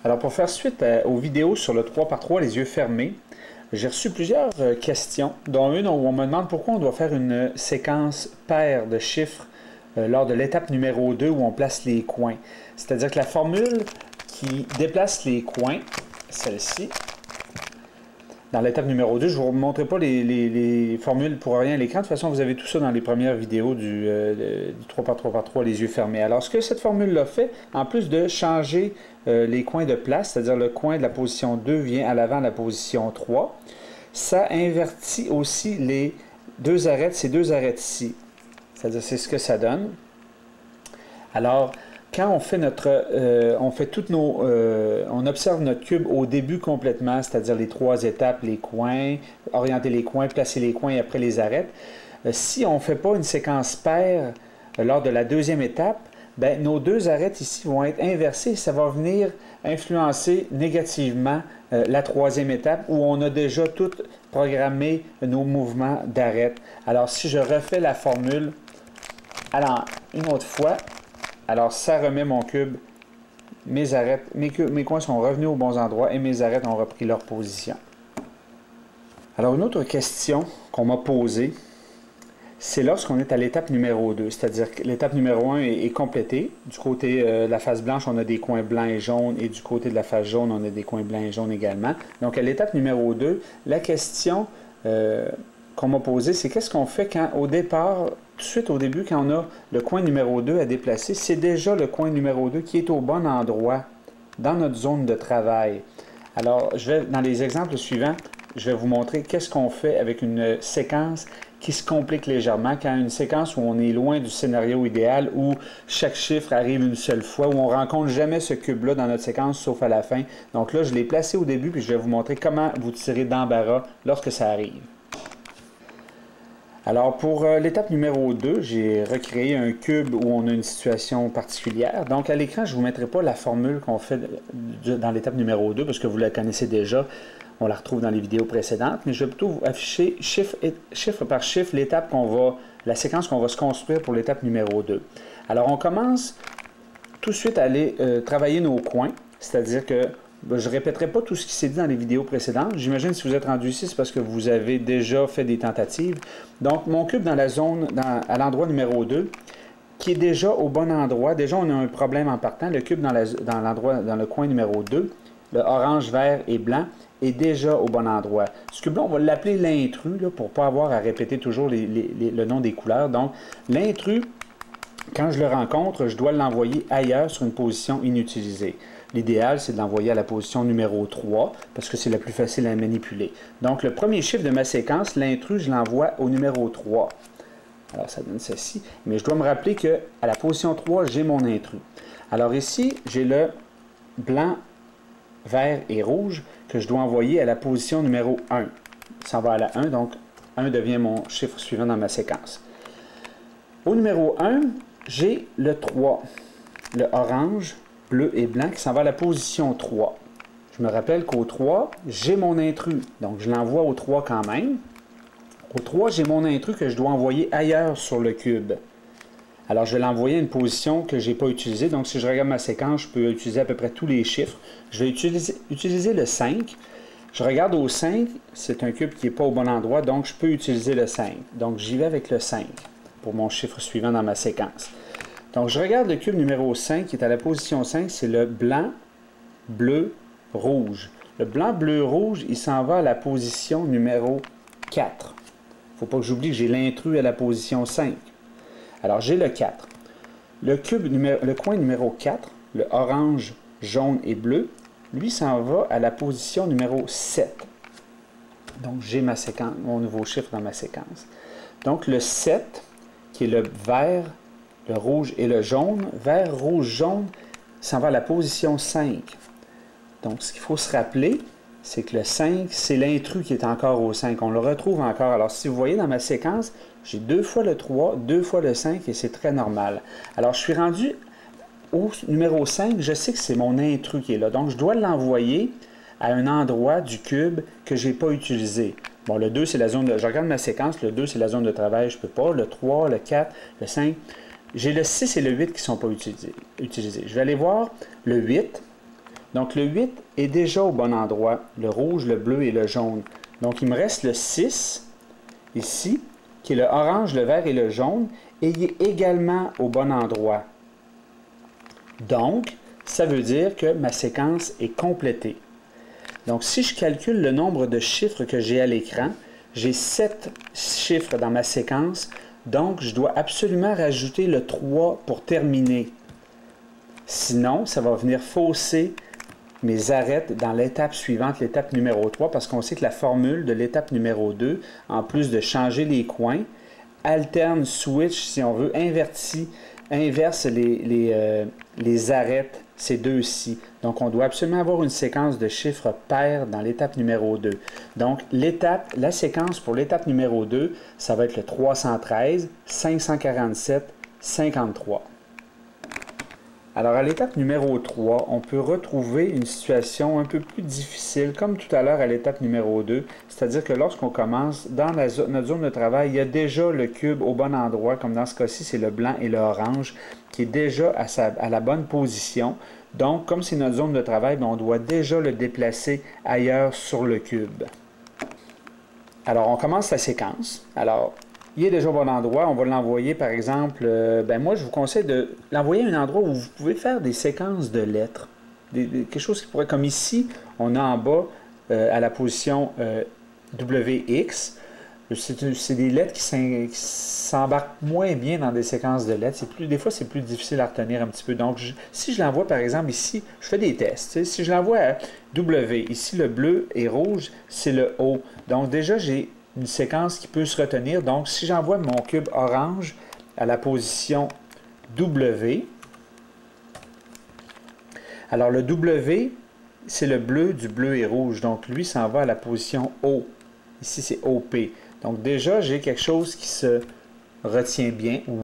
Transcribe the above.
Alors pour faire suite aux vidéos sur le 3x3 les yeux fermés, j'ai reçu plusieurs questions, dont une où on me demande pourquoi on doit faire une séquence paire de chiffres lors de l'étape numéro 2 où on place les coins. C'est-à-dire que la formule qui déplace les coins, celle-ci, dans l'étape numéro 2, je ne vous montrerai pas les formules pour rien à l'écran. De toute façon, vous avez tout ça dans les premières vidéos du 3x3x3 les yeux fermés. Alors, ce que cette formule-là fait, en plus de changer les coins de place, c'est-à-dire le coin de la position 2 vient à l'avant de la position 3, ça invertit aussi les deux arêtes, ces deux arêtes-ci. C'est-à-dire, c'est ce que ça donne. Alors, quand on fait on observe notre cube au début complètement, c'est-à-dire les trois étapes, les coins, orienter les coins, placer les coins et après les arêtes. Si on ne fait pas une séquence paire lors de la deuxième étape, bien, nos deux arêtes ici vont être inversées et ça va venir influencer négativement la troisième étape où on a déjà tout programmé nos mouvements d'arête. Alors, si je refais la formule, alors, une autre fois, alors, ça remet mon cube, mes arêtes, mes coins sont revenus aux bons endroits et mes arêtes ont repris leur position. Alors, une autre question qu'on m'a posée, c'est lorsqu'on est à l'étape numéro 2, c'est-à-dire que l'étape numéro 1 est complétée. Du côté de la face blanche, on a des coins blancs et jaunes, et du côté de la face jaune, on a des coins blancs et jaunes également. Donc, à l'étape numéro 2, la question qu'on m'a posée, c'est qu'est-ce qu'on fait quand, au départ, tout de suite au début, quand on a le coin numéro 2 à déplacer, c'est déjà le coin numéro 2 qui est au bon endroit dans notre zone de travail. Alors, dans les exemples suivants, je vais vous montrer qu'est-ce qu'on fait avec une séquence qui se complique légèrement, quand une séquence où on est loin du scénario idéal, où chaque chiffre arrive une seule fois, où on ne rencontre jamais ce cube-là dans notre séquence, sauf à la fin. Donc là, je l'ai placé au début, puis je vais vous montrer comment vous tirer d'embarras lorsque ça arrive. Alors, pour l'étape numéro 2, j'ai recréé un cube où on a une situation particulière. Donc, à l'écran, je ne vous mettrai pas la formule qu'on fait dans l'étape numéro 2, parce que vous la connaissez déjà. On la retrouve dans les vidéos précédentes. Mais je vais plutôt vous afficher chiffre par chiffre la séquence qu'on va se construire pour l'étape numéro 2. Alors, on commence tout de suite à aller travailler nos coins. C'est-à-dire que je ne répéterai pas tout ce qui s'est dit dans les vidéos précédentes. J'imagine que si vous êtes rendu ici, c'est parce que vous avez déjà fait des tentatives. Donc, mon cube dans la zone, à l'endroit numéro 2, qui est déjà au bon endroit. Déjà, on a un problème en partant. Le cube dans le coin numéro 2, le orange, vert et blanc, est déjà au bon endroit. Ce cube-là, on va l'appeler l'intrus, pour ne pas avoir à répéter toujours le nom des couleurs. Donc, l'intrus, quand je le rencontre, je dois l'envoyer ailleurs sur une position inutilisée. L'idéal, c'est de l'envoyer à la position numéro 3, parce que c'est la plus facile à manipuler. Donc, le premier chiffre de ma séquence, l'intrus, je l'envoie au numéro 3. Alors, ça donne ceci. Mais je dois me rappeler qu'à la position 3, j'ai mon intrus. Alors ici, j'ai le blanc, vert et rouge que je dois envoyer à la position numéro 1. Ça va à la 1, donc 1 devient mon chiffre suivant dans ma séquence. Au numéro 1, j'ai le 3, le orange, bleu et blanc qui s'en va à la position 3. Je me rappelle qu'au 3, j'ai mon intrus, donc je l'envoie au 3 quand même. Au 3, j'ai mon intrus que je dois envoyer ailleurs sur le cube. Alors, je vais l'envoyer à une position que je n'ai pas utilisée. Donc, si je regarde ma séquence, je peux utiliser à peu près tous les chiffres. Je vais utiliser le 5. Je regarde au 5, c'est un cube qui n'est pas au bon endroit, donc je peux utiliser le 5. Donc, j'y vais avec le 5 pour mon chiffre suivant dans ma séquence. Donc, je regarde le cube numéro 5 qui est à la position 5, c'est le blanc, bleu, rouge. Le blanc, bleu, rouge, il s'en va à la position numéro 4. Il ne faut pas que j'oublie que j'ai l'intrus à la position 5. Alors, j'ai le 4. Le coin numéro 4, le orange, jaune et bleu, lui s'en va à la position numéro 7. Donc, j'ai mon nouveau chiffre dans ma séquence. Donc, le 7, qui est le vert, le rouge et le jaune, vert, rouge, jaune, s'en va à la position 5. Donc, ce qu'il faut se rappeler, c'est que le 5, c'est l'intrus qui est encore au 5. On le retrouve encore. Alors, si vous voyez dans ma séquence, j'ai 2 fois le 3, 2 fois le 5 et c'est très normal. Alors, je suis rendu au numéro 5. Je sais que c'est mon intrus qui est là. Donc, je dois l'envoyer à un endroit du cube que je n'ai pas utilisé. Bon, le 2, c'est la zone de... Je regarde ma séquence. Le 2, c'est la zone de travail. Je ne peux pas. Le 3, le 4, le 5. J'ai le 6 et le 8 qui ne sont pas utilisés. Je vais aller voir le 8. Donc le 8 est déjà au bon endroit, le rouge, le bleu et le jaune. Donc il me reste le 6 ici, qui est le orange, le vert et le jaune, et il est également au bon endroit. Donc, ça veut dire que ma séquence est complétée. Donc si je calcule le nombre de chiffres que j'ai à l'écran, j'ai 7 chiffres dans ma séquence, donc je dois absolument rajouter le 3 pour terminer. Sinon, ça va venir fausser mes arêtes dans l'étape suivante, l'étape numéro 3, parce qu'on sait que la formule de l'étape numéro 2, en plus de changer les coins, alterne, switch, si on veut, inverse les arêtes, ces deux-ci. Donc, on doit absolument avoir une séquence de chiffres pairs dans l'étape numéro 2. Donc, la séquence pour l'étape numéro 2, ça va être le 313, 547, 53. Alors, à l'étape numéro 3, on peut retrouver une situation un peu plus difficile, comme tout à l'heure à l'étape numéro 2, c'est-à-dire que lorsqu'on commence dans notre zone de travail, il y a déjà le cube au bon endroit, comme dans ce cas-ci, c'est le blanc et l'orange, qui est déjà à la bonne position. Donc, comme c'est notre zone de travail, on doit déjà le déplacer ailleurs sur le cube. Alors, on commence la séquence. Alors, il est déjà au bon endroit. On va l'envoyer, par exemple, moi, je vous conseille de l'envoyer à un endroit où vous pouvez faire des séquences de lettres. Quelque chose qui pourrait, comme ici, on a en bas, à la position WX. C'est des lettres qui s'embarquent moins bien dans des séquences de lettres. Des fois, c'est plus difficile à retenir un petit peu. Donc, si je l'envoie, par exemple, ici, je fais des tests. Si je l'envoie à W, ici, le bleu et rouge, c'est le O. Donc, déjà, j'ai une séquence qui peut se retenir. Donc, si j'envoie mon cube orange à la position W, alors le W, c'est le bleu du bleu et rouge. Donc, lui s'en va à la position O. Ici, c'est OP. Donc, déjà, j'ai quelque chose qui se retient bien, ou